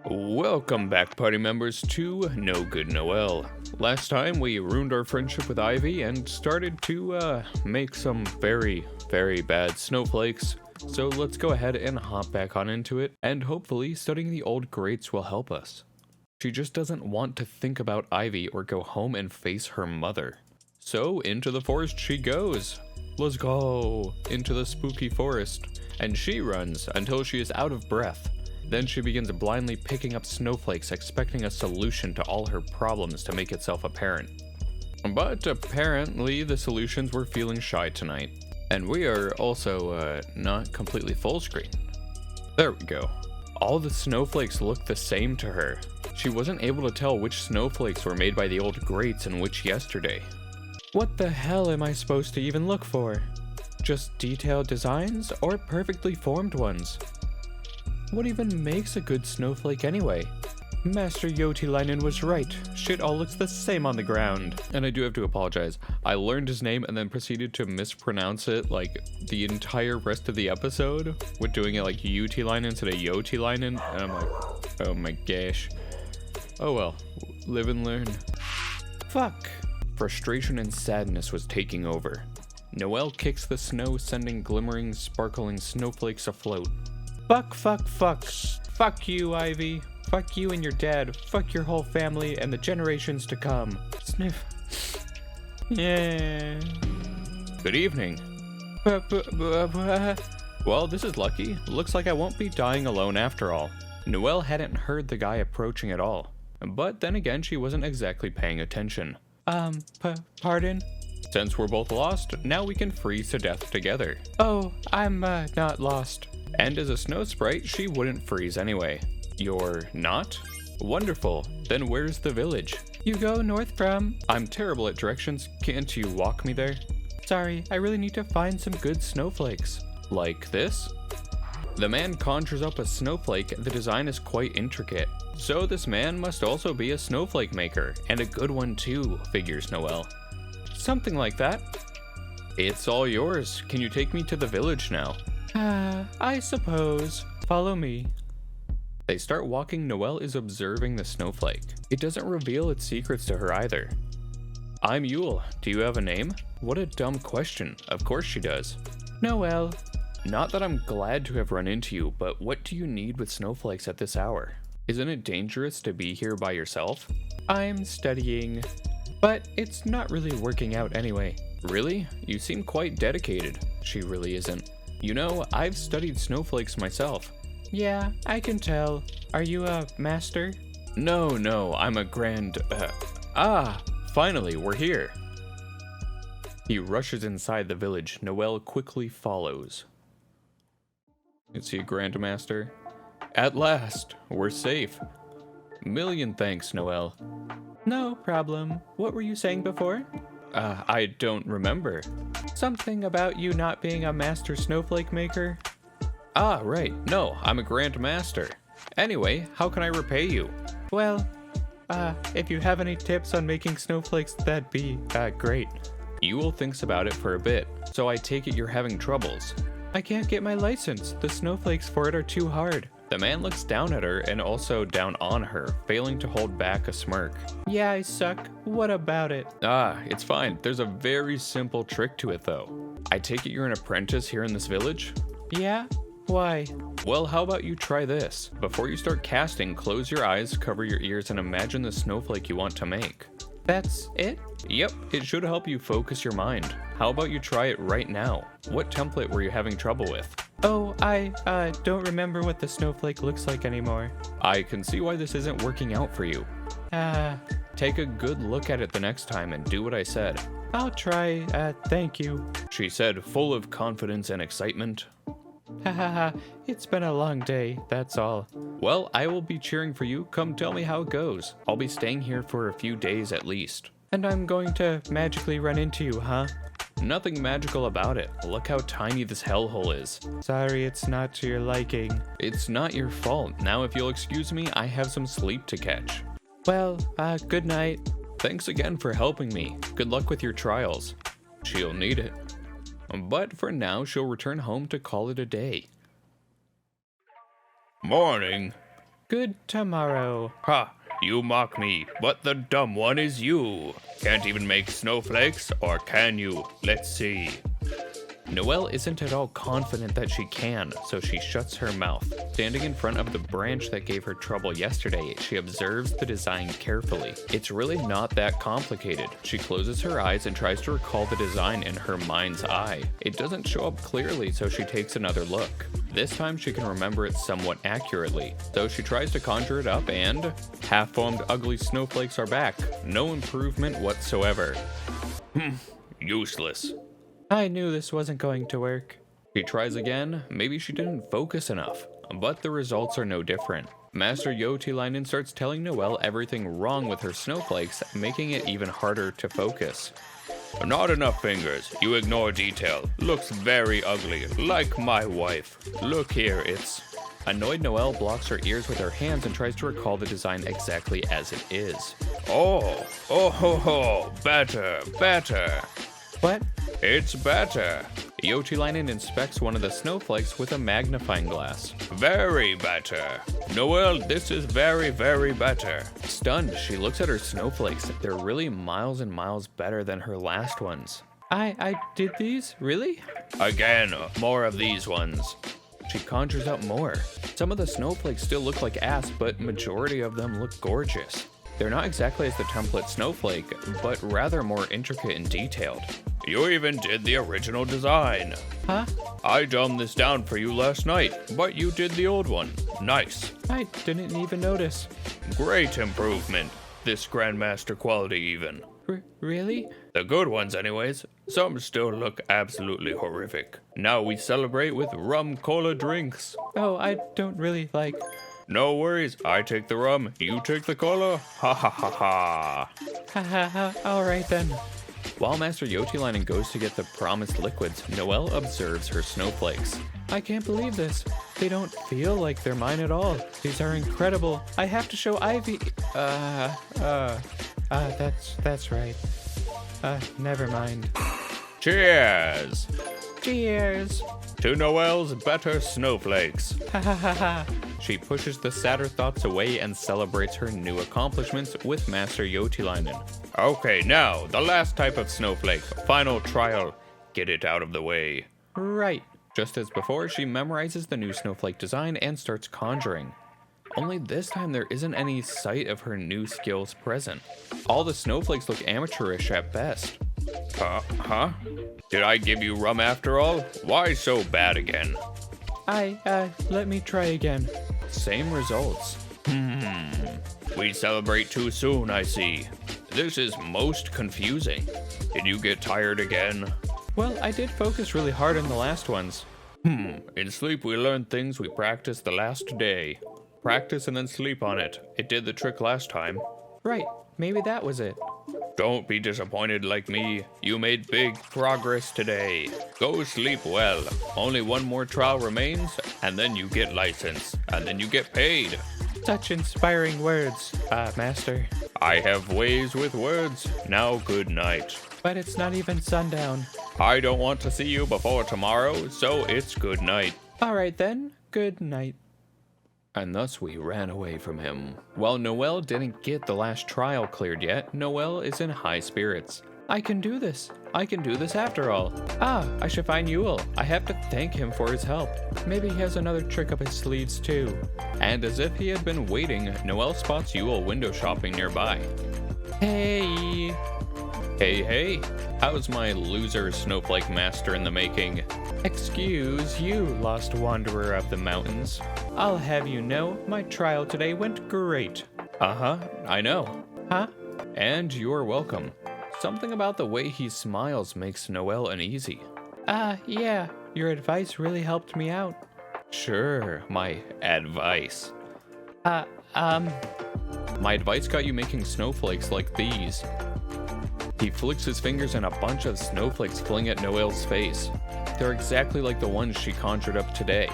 Welcome back, party members, to No Good Noelle. Last time we ruined our friendship with Ivy and started to make some very, very bad snowflakes. So let's go ahead and hop back on into it, and hopefully studying the old greats will help us. She just doesn't want to think about Ivy or go home and face her mother. So into the forest she goes. Let's go into the spooky forest. And she runs until she is out of breath. Then she begins blindly picking up snowflakes, expecting a solution to all her problems to make itself apparent. But apparently the solutions were feeling shy tonight. And we are also not completely full screen. There we go. All the snowflakes look the same to her. She wasn't able to tell which snowflakes were made by the old greats and which yesterday. What the hell am I supposed to even look for? Just detailed designs or perfectly formed ones? What even makes a good snowflake anyway? Master Yotilainen was right. Shit all looks the same on the ground. And I do have to apologize. I learned his name and then proceeded to mispronounce it like the entire rest of the episode with doing it like Yotilainen instead of Yotilainen. And I'm like, oh my gosh. Oh well, live and learn. Fuck. Frustration and sadness was taking over. Noelle kicks the snow, sending glimmering, sparkling snowflakes afloat. Fuck, fuck, fuck. Fuck you, Ivy. Fuck you and your dad. Fuck your whole family and the generations to come. Sniff. Yeah. Good evening. Well, this is lucky. Looks like I won't be dying alone after all. Noelle hadn't heard the guy approaching at all. But then again, she wasn't exactly paying attention. Pardon? Since we're both lost, now we can freeze to death together. Oh, I'm not lost. And as a snow sprite, she wouldn't freeze anyway. You're not? Wonderful. Then where's the village? You go north from... I'm terrible at directions. Can't you walk me there? Sorry, I really need to find some good snowflakes. Like this? The man conjures up a snowflake. The design is quite intricate. So this man must also be a snowflake maker, and a good one too, figures Noelle. Something like that. It's all yours. Can you take me to the village now? I suppose. Follow me. They start walking. Noelle is observing the snowflake. It doesn't reveal its secrets to her either. I'm Yule. Do you have a name? What a dumb question. Of course she does. Noelle. Not that I'm glad to have run into you, but what do you need with snowflakes at this hour? Isn't it dangerous to be here by yourself? I'm studying. But it's not really working out anyway. Really? You seem quite dedicated. She really isn't. You know, I've studied snowflakes myself. Yeah, I can tell. Are you a master? No, I'm a grand... finally, we're here. He rushes inside the village. Noelle quickly follows. Is he a grandmaster? At last, we're safe. Million thanks, Noelle. No problem. What were you saying before? I don't remember. Something about you not being a master snowflake maker? Ah, right. No, I'm a grand master. Anyway, how can I repay you? Well, if you have any tips on making snowflakes, that'd be, great. Yule thinks about it for a bit, so I take it you're having troubles. I can't get my license. The snowflakes for it are too hard. The man looks down at her and also down on her, failing to hold back a smirk. Yeah, I suck. What about it? It's fine. There's a very simple trick to it though. I take it you're an apprentice here in this village? Yeah? Why? Well, how about you try this? Before you start casting, close your eyes, cover your ears, and imagine the snowflake you want to make. That's it? Yep, it should help you focus your mind. How about you try it right now? What template were you having trouble with? Oh, I don't remember what the snowflake looks like anymore. I can see why this isn't working out for you. Take a good look at it the next time and do what I said. I'll try, thank you, she said, full of confidence and excitement. It's been a long day, that's all. Well, I will be cheering for you. Come tell me how it goes. I'll be staying here for a few days at least. And I'm going to magically run into you, huh? Nothing magical about it. Look how tiny this hellhole is. Sorry, it's not to your liking. It's not your fault. Now, if you'll excuse me, I have some sleep to catch. Well, good night. Thanks again for helping me. Good luck with your trials. She'll need it. But for now, she'll return home to call it a day. Morning. Good tomorrow. Ha! You mock me, but the dumb one is you. Can't even make snowflakes, or can you? Let's see. Noelle isn't at all confident that she can, so she shuts her mouth. Standing in front of the branch that gave her trouble yesterday, she observes the design carefully. It's really not that complicated. She closes her eyes and tries to recall the design in her mind's eye. It doesn't show up clearly, so she takes another look. This time she can remember it somewhat accurately, so she tries to conjure it up and half-formed ugly snowflakes are back. No improvement whatsoever. Useless. I knew this wasn't going to work. She tries again. Maybe she didn't focus enough, but the results are no different. Master Yotilainen starts telling Noelle everything wrong with her snowflakes, making it even harder to focus. Not enough fingers. You ignore detail. Looks very ugly, like my wife. Look here, it's... Annoyed, Noelle blocks her ears with her hands and tries to recall the design exactly as it is. Oh ho ho, better. What? It's better. Yotilainen inspects one of the snowflakes with a magnifying glass. Very better. Noelle, this is very better. Stunned, she looks at her snowflakes. They're really miles and miles better than her last ones. I did these? Really? Again, more of these ones. She conjures up more. Some of the snowflakes still look like ass, but majority of them look gorgeous. They're not exactly as the template snowflake, but rather more intricate and detailed. You even did the original design. Huh? I dumbed this down for you last night, but you did the old one. Nice. I didn't even notice. Great improvement. This Grandmaster quality even. Really? The good ones anyways. Some still look absolutely horrific. Now we celebrate with rum cola drinks. Oh, I don't really like... No worries, I take the rum, you take the cola. Ha ha ha ha. Ha ha ha, alright then. While Master Yotilainen goes to get the promised liquids, Noelle observes her snowflakes. I can't believe this. They don't feel like they're mine at all. These are incredible. I have to show Ivy... that's right. Never mind. Cheers! Cheers! To Noelle's better snowflakes. Ha ha ha ha. She pushes the sadder thoughts away and celebrates her new accomplishments with Master Yotilainen. Okay, now, the last type of snowflake. Final trial. Get it out of the way. Right. Just as before, she memorizes the new snowflake design and starts conjuring. Only this time there isn't any sight of her new skills present. All the snowflakes look amateurish at best. Huh? Did I give you rum after all? Why so bad again? Let me try again. Same results. We celebrate too soon, I see. This is most confusing. Did you get tired again? Well, I did focus really hard on the last ones. In sleep we learn things we practiced the last day. Practice and then sleep on it. It did the trick last time. Right, maybe that was it. Don't be disappointed like me. You made big progress today. Go sleep well. Only one more trial remains, and then you get licensed, and then you get paid. Such inspiring words, Master. I have ways with words. Now good night. But it's not even sundown. I don't want to see you before tomorrow, so it's good night. Alright then, good night. And thus we ran away from him. While Noelle didn't get the last trial cleared yet, Noelle is in high spirits. I can do this. I can do this after all. I should find Yule. I have to thank him for his help. Maybe he has another trick up his sleeves too. And as if he had been waiting, Noelle spots Yule window shopping nearby. Hey! Hey, how's my loser snowflake master in the making? Excuse you, lost wanderer of the mountains. I'll have you know, my trial today went great. I know. Huh? And you're welcome. Something about the way he smiles makes Noelle uneasy. Yeah, your advice really helped me out. Sure, my advice. My advice got you making snowflakes like these. He flicks his fingers and a bunch of snowflakes fling at Noelle's face. They're exactly like the ones she conjured up today.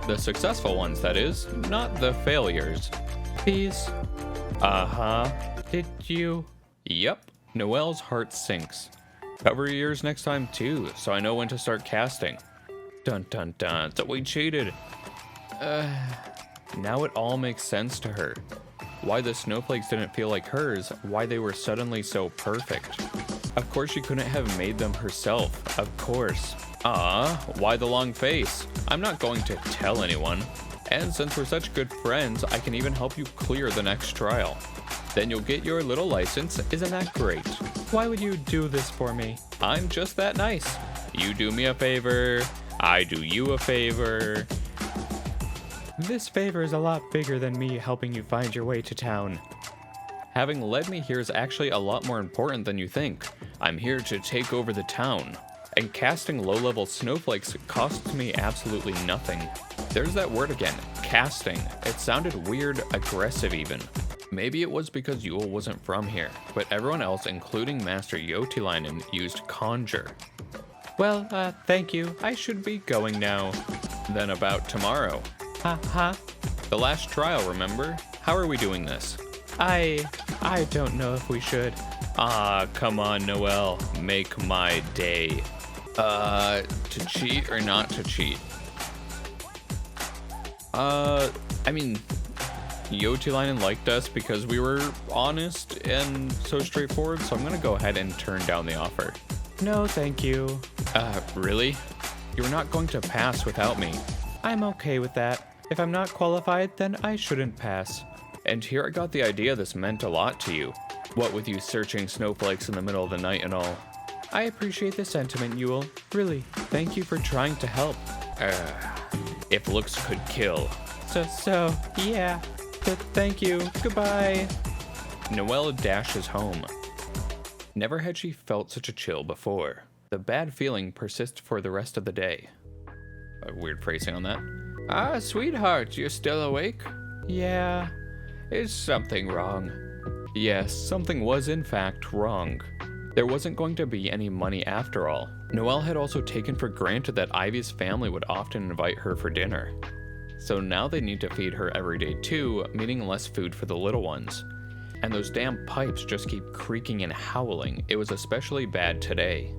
The successful ones, that is, not the failures. These? Did you? Yep. Noelle's heart sinks. Cover your ears next time too, so I know when to start casting. Dun dun dun, so we cheated. Now it all makes sense to her. Why the snowflakes didn't feel like hers, why they were suddenly so perfect. Of course she couldn't have made them herself, of course. Why the long face? I'm not going to tell anyone. And since we're such good friends, I can even help you clear the next trial. Then you'll get your little license, isn't that great? Why would you do this for me? I'm just that nice. You do me a favor, I do you a favor. This favor is a lot bigger than me helping you find your way to town. Having led me here is actually a lot more important than you think. I'm here to take over the town. And casting low-level snowflakes costs me absolutely nothing. There's that word again, casting. It sounded weird, aggressive even. Maybe it was because Yule wasn't from here, but everyone else, including Master Yotilainen, used conjure. Well, thank you. I should be going now. Then about tomorrow. The last trial, remember? How are we doing this? I don't know if we should. Come on, Noelle. Make my day. To cheat or not to cheat? I mean, Yotilainen liked us because we were honest and so straightforward, so I'm gonna go ahead and turn down the offer. No, thank you. Really? You're not going to pass without me. I'm okay with that. If I'm not qualified, then I shouldn't pass. And here I got the idea this meant a lot to you. What with you searching snowflakes in the middle of the night and all. I appreciate the sentiment, Yule. Really, thank you for trying to help. If looks could kill. So, yeah. Thank you. Goodbye. Noelle dashes home. Never had she felt such a chill before. The bad feeling persists for the rest of the day. A weird phrasing on that. Sweetheart, you're still awake? Yeah. Is something wrong? Yes, something was in fact wrong. There wasn't going to be any money after all. Noelle had also taken for granted that Ivy's family would often invite her for dinner. So now they need to feed her every day too, meaning less food for the little ones. And those damn pipes just keep creaking and howling. It was especially bad today.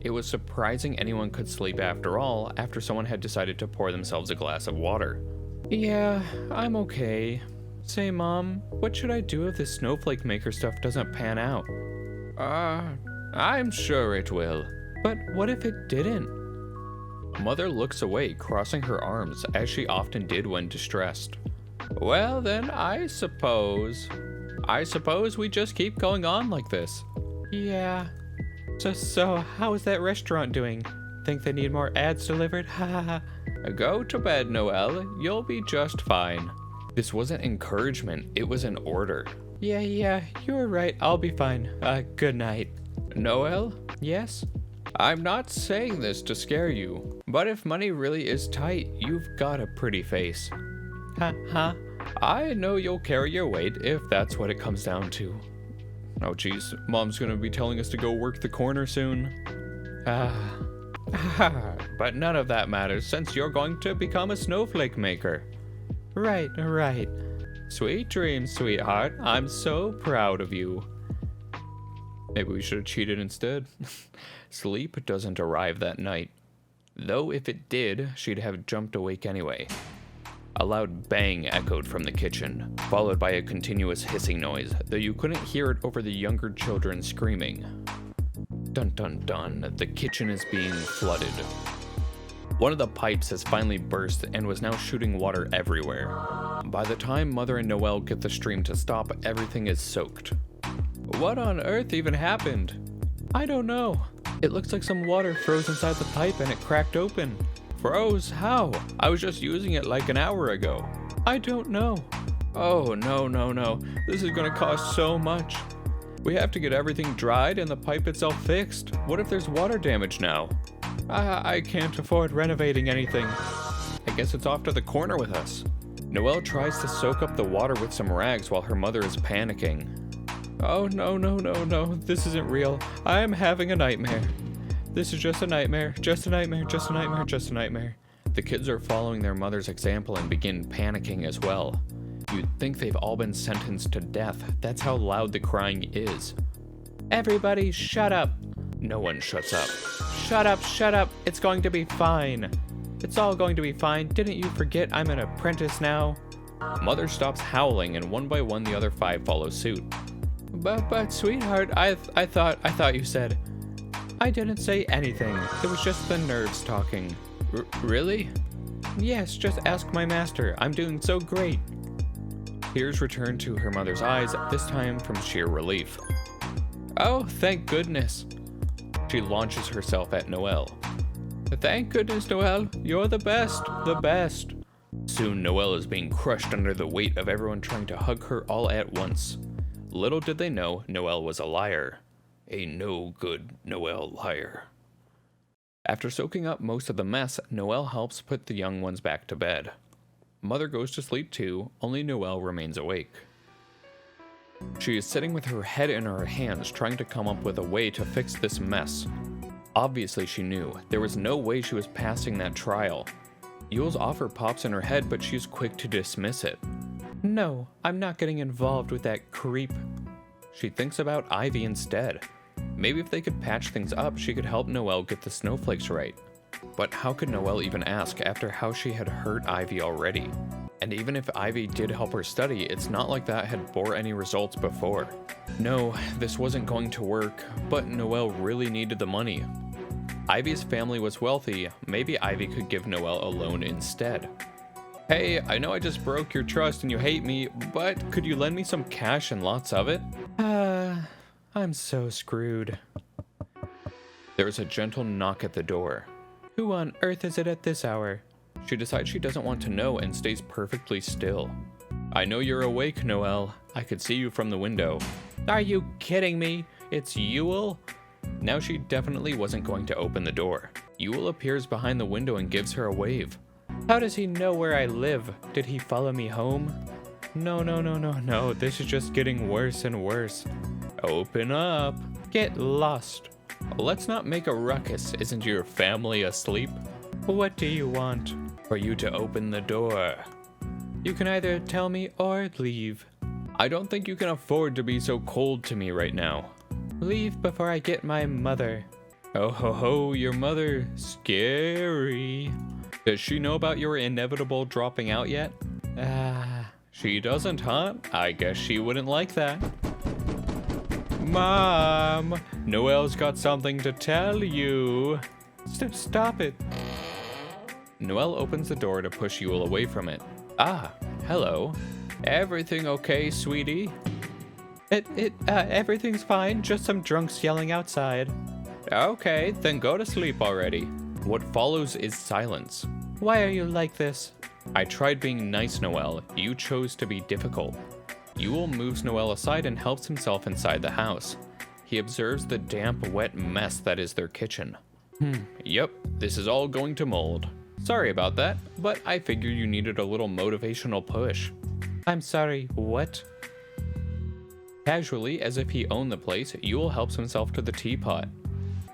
It was surprising anyone could sleep after all, after someone had decided to pour themselves a glass of water. Yeah, I'm okay. Say, Mom, what should I do if this snowflake maker stuff doesn't pan out? I'm sure it will. But what if it didn't? Mother looks away, crossing her arms, as she often did when distressed. Well then, I suppose we just keep going on like this. Yeah. So how is that restaurant doing? Think they need more ads delivered? Ha. Go to bed, Noelle. You'll be just fine. This wasn't encouragement, it was an order. Yeah, you're right. I'll be fine. Good night. Noelle? Yes? I'm not saying this to scare you, but if money really is tight, you've got a pretty face. Huh? I know you'll carry your weight if that's what it comes down to. Oh geez, Mom's gonna be telling us to go work the corner soon. But none of that matters since you're going to become a snowflake maker. Right. Sweet dreams, sweetheart. I'm so proud of you. Maybe we should have cheated instead. Sleep doesn't arrive that night. Though if it did, she'd have jumped awake anyway. A loud bang echoed from the kitchen, followed by a continuous hissing noise, though you couldn't hear it over the younger children screaming. Dun dun dun, the kitchen is being flooded. One of the pipes has finally burst and was now shooting water everywhere. By the time Mother and Noelle get the stream to stop, everything is soaked. What on earth even happened? I don't know. It looks like some water froze inside the pipe and it cracked open. Froze? How? I was just using it like an hour ago. I don't know. Oh, no. This is gonna cost so much. We have to get everything dried and the pipe itself fixed. What if there's water damage now? I can't afford renovating anything. I guess it's off to the corner with us. Noelle tries to soak up the water with some rags while her mother is panicking. Oh, no. This isn't real. I am having a nightmare. This is just a nightmare. Just a nightmare. The kids are following their mother's example and begin panicking as well. You'd think they've all been sentenced to death. That's how loud the crying is. Everybody shut up. No one shuts up. Shut up. It's going to be fine. It's all going to be fine. Didn't you forget I'm an apprentice now? Mother stops howling, and one by one the other 5 follow suit. But sweetheart, I thought you said. I didn't say anything. It was just the nerves talking. Really? Yes, just ask my master. I'm doing so great. Tears return to her mother's eyes, this time from sheer relief. Oh, thank goodness. She launches herself at Noelle. Thank goodness, Noelle. You're the best. The best. Soon, Noelle is being crushed under the weight of everyone trying to hug her all at once. Little did they know, Noelle was a liar. A no-good Noelle liar. After soaking up most of the mess, Noelle helps put the young ones back to bed. Mother goes to sleep too, only Noelle remains awake. She is sitting with her head in her hands, trying to come up with a way to fix this mess. Obviously she knew, there was no way she was passing that trial. Yule's offer pops in her head, but she's quick to dismiss it. No, I'm not getting involved with that creep. She thinks about Ivy instead. Maybe if they could patch things up, she could help Noelle get the snowflakes right. But how could Noelle even ask after how she had hurt Ivy already? And even if Ivy did help her study, it's not like that had bore any results before. No, this wasn't going to work, but Noelle really needed the money. Ivy's family was wealthy, maybe Ivy could give Noelle a loan instead. Hey, I know I just broke your trust and you hate me, but could you lend me some cash and lots of it? I'm so screwed. There's a gentle knock at the door. Who on earth is it at this hour? She decides she doesn't want to know and stays perfectly still. I know you're awake, Noelle. I could see you from the window. Are you kidding me? It's Yule? Now she definitely wasn't going to open the door. Yule appears behind the window and gives her a wave. How does he know where I live? Did he follow me home? No, this is just getting worse and worse. Open up. Get lost. Let's not make a ruckus. Isn't your family asleep? What do you want? For you to open the door. You can either tell me or leave. I don't think you can afford to be so cold to me right now. Leave before I get my mother. Oh ho ho, your mother. Scary. Does she know about your inevitable dropping out yet? She doesn't, huh? I guess she wouldn't like that. Mom, Noelle's got something to tell you. Stop it. Noelle opens the door to push Yule away from it. Ah, hello. Everything okay, sweetie? Everything's fine, just some drunks yelling outside. Okay, then go to sleep already. What follows is silence. Why are you like this? I tried being nice, Noelle. You chose to be difficult. Yule moves Noelle aside and helps himself inside the house. He observes the damp, wet mess that is their kitchen. Yep, this is all going to mold. Sorry about that, but I figured you needed a little motivational push. I'm sorry, what? Casually, as if he owned the place, Yule helps himself to the teapot.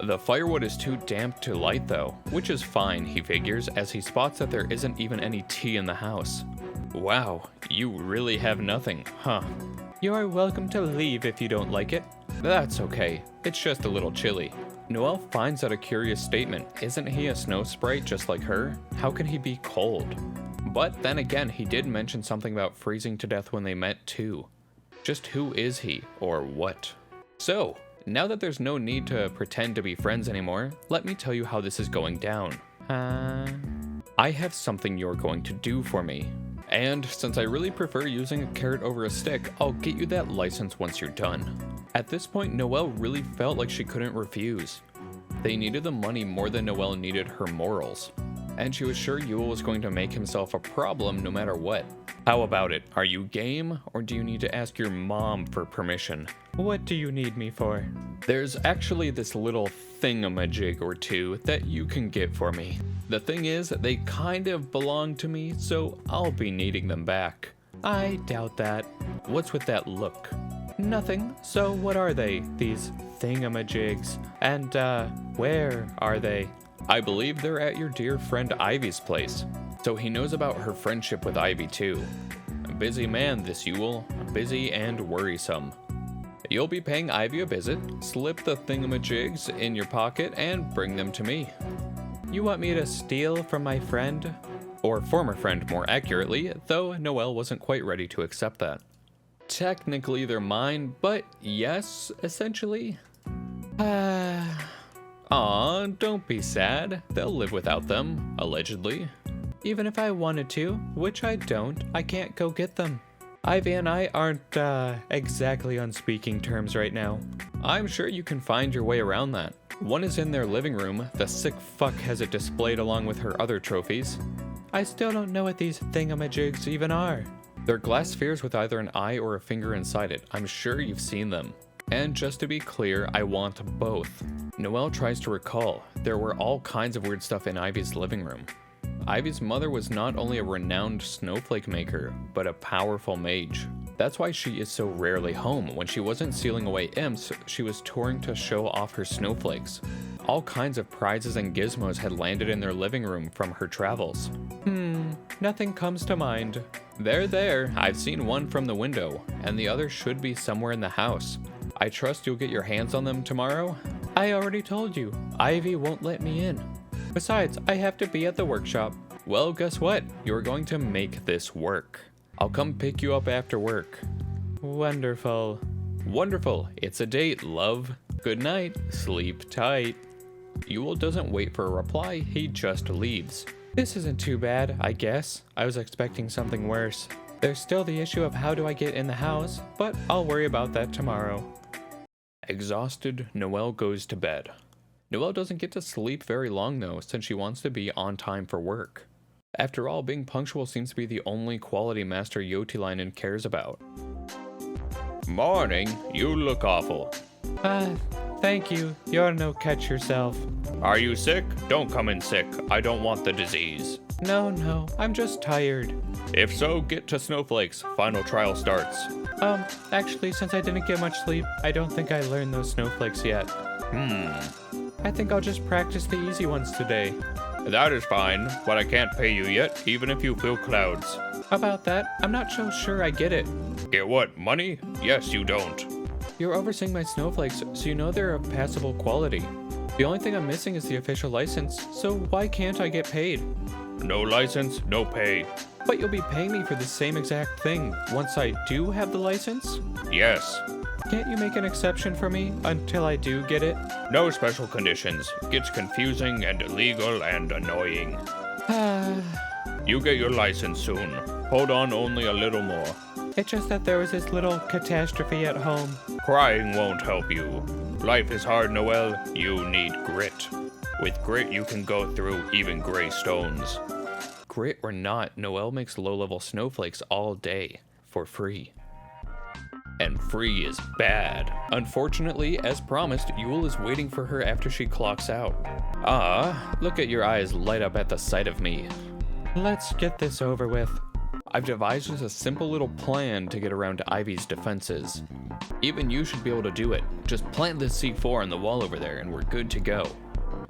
The firewood is too damp to light though, which is fine, he figures, as he spots that there isn't even any tea in the house. Wow, you really have nothing, huh? You're welcome to leave if you don't like it. That's okay, it's just a little chilly. Noelle finds that a curious statement. Isn't he a snow sprite just like her? How can he be cold? But then again, he did mention something about freezing to death when they met too. Just who is he, or what? So, now that there's no need to pretend to be friends anymore, let me tell you how this is going down. I have something you're going to do for me. And since I really prefer using a carrot over a stick, I'll get you that license once you're done. At this point, Noelle really felt like she couldn't refuse. They needed the money more than Noelle needed her morals. And she was sure Yule was going to make himself a problem no matter what. How about it? Are you game, or do you need to ask your mom for permission? What do you need me for? There's actually this little thingamajig or two that you can get for me. The thing is, they kind of belong to me, so I'll be needing them back. I doubt that. What's with that look? Nothing. So what are they, these thingamajigs? And, where are they? I believe they're at your dear friend Ivy's place. So he knows about her friendship with Ivy too. A busy man, this Yule. Busy and worrisome. You'll be paying Ivy a visit, slip the thingamajigs in your pocket, and bring them to me. You want me to steal from my friend? Or former friend, more accurately, though Noelle wasn't quite ready to accept that. Technically they're mine, but yes, essentially. Aw, don't be sad. They'll live without them, allegedly. Even if I wanted to, which I don't, I can't go get them. Ivy and I aren't, exactly on speaking terms right now. I'm sure you can find your way around that. One is in their living room. The sick fuck has it displayed along with her other trophies. I still don't know what these thingamajigs even are. They're glass spheres with either an eye or a finger inside it. I'm sure you've seen them. And just to be clear, I want both. Noelle tries to recall. There were all kinds of weird stuff in Ivy's living room. Ivy's mother was not only a renowned snowflake maker, but a powerful mage. That's why she is so rarely home. When she wasn't sealing away imps, she was touring to show off her snowflakes. All kinds of prizes and gizmos had landed in their living room from her travels. Nothing comes to mind. They're there. I've seen one from the window, and the other should be somewhere in the house. I trust you'll get your hands on them tomorrow? I already told you. Ivy won't let me in. Besides, I have to be at the workshop. Well, guess what? You're going to make this work. I'll come pick you up after work. Wonderful. Wonderful. It's a date, love. Good night. Sleep tight. Yule doesn't wait for a reply. He just leaves. This isn't too bad, I guess. I was expecting something worse. There's still the issue of how do I get in the house, but I'll worry about that tomorrow. Exhausted, Noelle goes to bed. Noelle doesn't get to sleep very long though, since she wants to be on time for work. After all, being punctual seems to be the only quality Master Yotilainen cares about. Morning, you look awful. Thank you. You're no catch yourself. Are you sick? Don't come in sick. I don't want the disease. No, I'm just tired. If so, get to snowflakes. Final trial starts. Actually, since I didn't get much sleep, I don't think I learned those snowflakes yet. I think I'll just practice the easy ones today. That is fine, but I can't pay you yet, even if you feel clouds. About that, I'm not so sure I get it. Get what, money? Yes, you don't. You're overseeing my snowflakes, so you know they're of passable quality. The only thing I'm missing is the official license, so why can't I get paid? No license, no pay. But you'll be paying me for the same exact thing once I do have the license? Yes. Can't you make an exception for me until I do get it? No special conditions. Gets confusing and illegal and annoying. You get your license soon. Hold on only a little more. It's just that there was this little catastrophe at home. Crying won't help you. Life is hard, Noelle. You need grit. With grit, you can go through even gray stones. Grit or not, Noelle makes low-level snowflakes all day, for free. And free is bad. Unfortunately, as promised, Yule is waiting for her after she clocks out. Look at your eyes light up at the sight of me. Let's get this over with. I've devised just a simple little plan to get around Ivy's defenses. Even you should be able to do it. Just plant this C4 on the wall over there and we're good to go.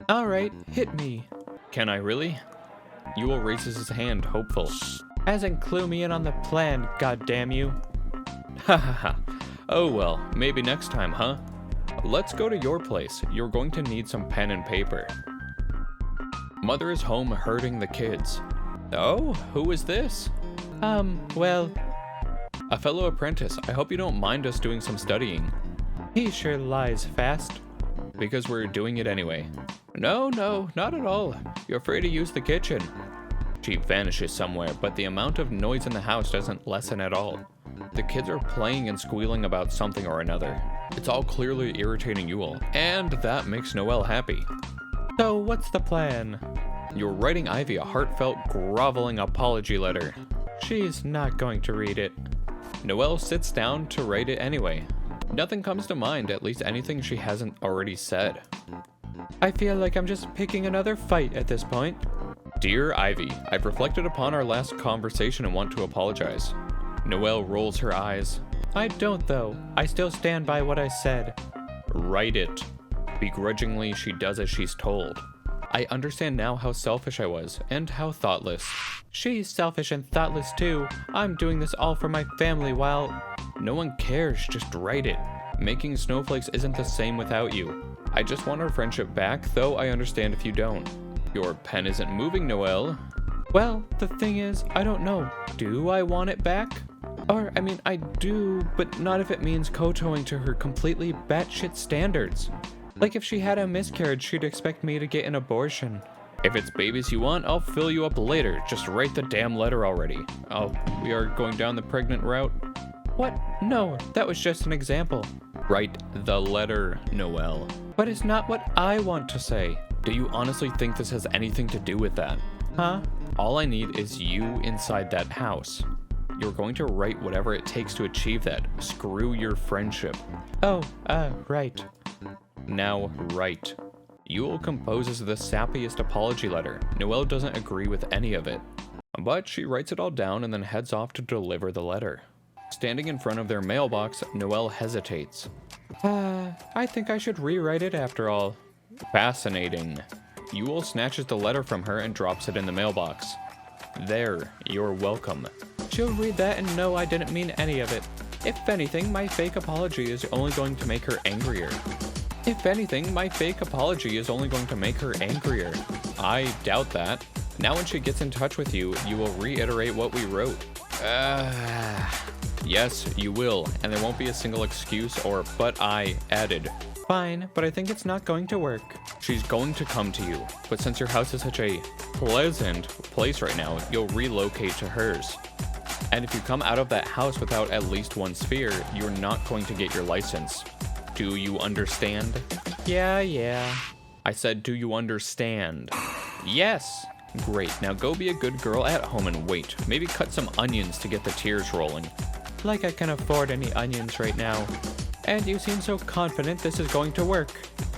Alright, hit me. Can I really? Yule raises his hand, hopeful. As in clue me in on the plan, goddamn you. Ha. Oh well, maybe next time, huh? Let's go to your place. You're going to need some pen and paper. Mother is home herding the kids. Oh, who is this? Well, a fellow apprentice. I hope you don't mind us doing some studying. He sure lies fast. Because we're doing it anyway. No, not at all. You're free to use the kitchen. She vanishes somewhere, but the amount of noise in the house doesn't lessen at all. The kids are playing and squealing about something or another. It's all clearly irritating Yule, and that makes Noelle happy. So what's the plan? You're writing Ivy a heartfelt, groveling apology letter. She's not going to read it. Noelle sits down to write it anyway. Nothing comes to mind, at least anything she hasn't already said. I feel like I'm just picking another fight at this point. Dear Ivy, I've reflected upon our last conversation and want to apologize. Noelle rolls her eyes. I don't though. I still stand by what I said. Write it. Begrudgingly, she does as she's told. I understand now how selfish I was, and how thoughtless. She's selfish and thoughtless too. I'm doing this all for my family while... No one cares, just write it. Making snowflakes isn't the same without you. I just want our friendship back, though I understand if you don't. Your pen isn't moving, Noelle. Well, the thing is, I don't know. Do I want it back? Or, I mean, I do, but not if it means kowtowing to her completely batshit standards. Like if she had a miscarriage, she'd expect me to get an abortion. If it's babies you want, I'll fill you up later. Just write the damn letter already. Oh, we are going down the pregnant route? What? No, that was just an example. Write the letter, Noelle. But it's not what I want to say. Do you honestly think this has anything to do with that? Huh? All I need is you inside that house. You're going to write whatever it takes to achieve that. Screw your friendship. Oh, right. Now write. Yule composes the sappiest apology letter. Noelle doesn't agree with any of it. But she writes it all down and then heads off to deliver the letter. Standing in front of their mailbox, Noelle hesitates. I think I should rewrite it after all. Fascinating. Yule snatches the letter from her and drops it in the mailbox. There, you're welcome. She'll read that and know I didn't mean any of it. If anything, my fake apology is only going to make her angrier. I doubt that. Now when she gets in touch with you, you will reiterate what we wrote. Yes, you will, and there won't be a single excuse or "but I" added. Fine, but I think it's not going to work. She's going to come to you, but since your house is such a pleasant place right now, you'll relocate to hers. And if you come out of that house without at least one sphere, you're not going to get your license. Do you understand? Yeah. I said, do you understand? Yes. Great, now go be a good girl at home and wait. Maybe cut some onions to get the tears rolling. Like I can afford any onions right now. And you seem so confident this is going to work.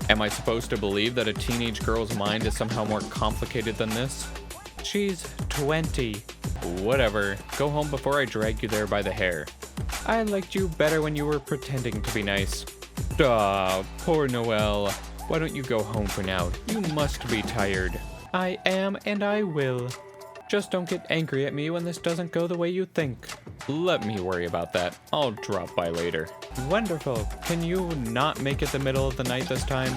Am I supposed to believe that a teenage girl's mind is somehow more complicated than this? She's 20. Whatever. Go home before I drag you there by the hair. I liked you better when you were pretending to be nice. Duh, poor Noelle. Why don't you go home for now? You must be tired. I am, and I will. Just don't get angry at me when this doesn't go the way you think. Let me worry about that. I'll drop by later. Wonderful. Can you not make it the middle of the night this time?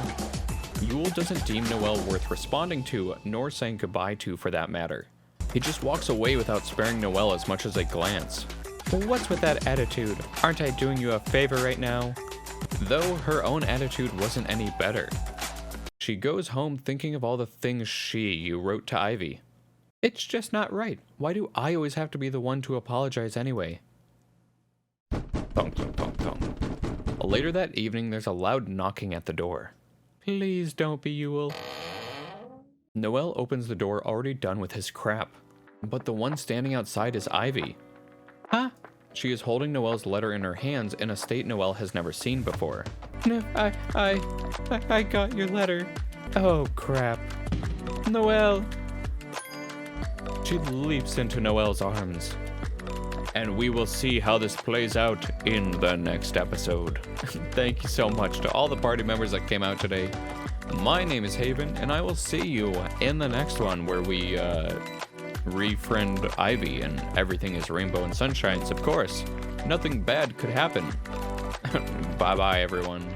Yule doesn't deem Noelle worth responding to, nor saying goodbye to for that matter. He just walks away without sparing Noelle as much as a glance. What's with that attitude? Aren't I doing you a favor right now? Though her own attitude wasn't any better. She goes home thinking of all the things she wrote to Ivy. It's just not right. Why do I always have to be the one to apologize anyway? Thunk, thunk, thunk, thunk. Later that evening, there's a loud knocking at the door. Please don't be Yule. Noelle opens the door already done with his crap. But the one standing outside is Ivy. Huh? She is holding Noelle's letter in her hands in a state Noelle has never seen before. No, I got your letter. Oh, crap. Noelle. She leaps into Noelle's arms. And we will see how this plays out in the next episode. Thank you so much to all the party members that came out today. My name is Haven, and I will see you in the next one where we, refriend Ivy and everything is rainbow and sunshines, of course. Nothing bad could happen. Bye-bye, everyone.